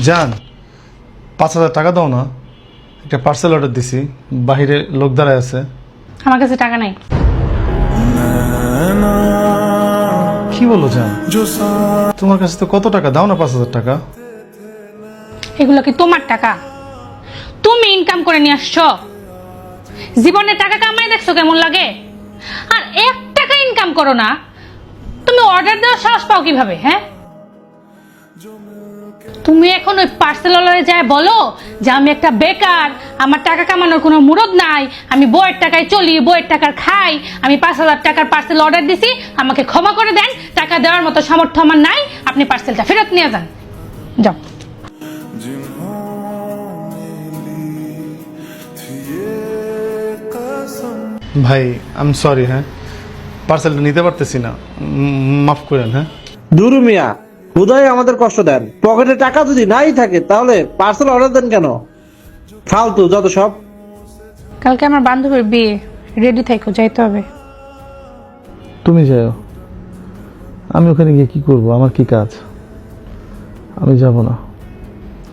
জান 5,000 টাকা দাও না, একটা পার্সেল অর্ডার দিছি, বাহিরে লোক দাঁড়ায় আছে। আমার কাছে টাকা নাই। কি বলো জান, তোমার কাছে তো কত টাকা, দাও না 5,000 টাকা। এগুলো কি তোমার টাকা? তুমি ইনকাম করে নিয়ে আসছো। জীবনে টাকা কামাই দেখছো কেমন লাগে? আর 1 টাকা ইনকাম করো না, তুমি অর্ডার দেওয়ার সাহস পাও কিভাবে? হ্যাঁ, তুমি এখন ওই পার্সেলওয়ালারে যায় বলো যে আমি একটা বেকার, আমার টাকা কামানোর কোনো মুরদ নাই, আমি বইয়ের টাকায় চলি, বইয়ের টাকার খাই, আমি 5,000 টাকার পার্সেল অর্ডার দিছি, আমাকে ক্ষমা করে দেন, টাকা দেওয়ার মতো সামর্থ্য আমার নাই, আপনি পার্সেলটা ফেরত নিয়ে যান, যাও। ভাই আমি সরি, হ্যাঁ পার্সেলটা নিতে পারতেছি না, মাফ করেন। হ্যাঁ দুরু মিয়া, হুদাই আমাদের কষ্ট দেন। পকেটে টাকা যদি নাই থাকে তাহলে পার্সেল অর্ডার দেন কেন? ফালতু যত সব। কালকে আমার বান্ধবীর বিয়ে, রেডি থাকো, যাইতে হবে। তুমি যাও, আমি ওখানে গিয়ে কি করব, আমার কি কাজ? আমি যাব না।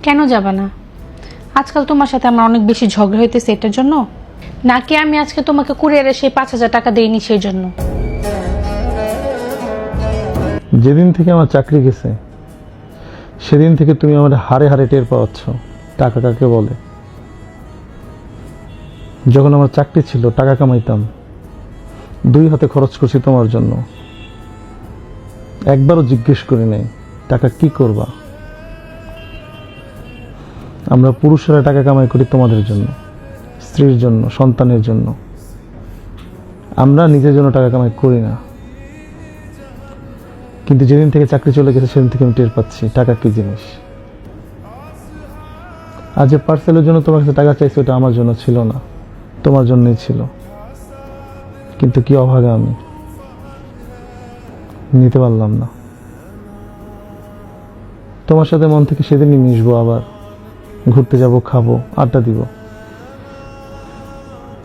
কেন যাবা না? আজকাল তোমার সাথে আমার অনেক বেশি ঝগড়া হইতেছে এটার জন্য, নাকি আমি আজকে তোমাকে কুরিয়ারে সেই 5,000 টাকা দেইনি সেই জন্য? যেদিন থেকে আমার চাকরি গেছে সেদিন থেকে তুমি আমার হারে হারে টের পাচ্ছ টাকা কাকে বলে। যখন আমার চাকরি ছিল টাকা কামাইতাম, 2 হাতে খরচ করছি তোমার জন্য, একবারও জিজ্ঞেস করি নাই টাকা কি করবা। আমরা পুরুষেরা টাকা কামাই করি তোমাদের জন্য, স্ত্রীর জন্য, সন্তানের জন্য। আমরা নিজের জন্য টাকা কামাই করি না। কিন্তু যেদিন থেকে চাকরি চলে গেছে সেদিন থেকে আমি টের পাচ্ছি টাকা কি জিনিস। আজ যে পার্সেলের জন্য তোমার কাছে টাকা চাইছি, ওটা আমার জন্য ছিল না, তোমার জন্যই ছিল। কিন্তু কি অভাগা আমি, নিতে পারলাম না। তোমার সাথে মন থেকে সেদিনই মিশবো, আবার ঘুরতে যাব, খাবো, আড্ডা দিব,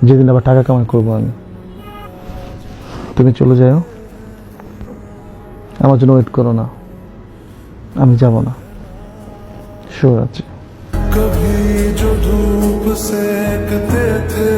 যেদিন আবার টাকা কামাই করবো আমি। তুমি চলে যাও, আমার জন্য ওয়েট করো না, আমি যাব না, শিওর আছে। कभी जो धूप सेकते थे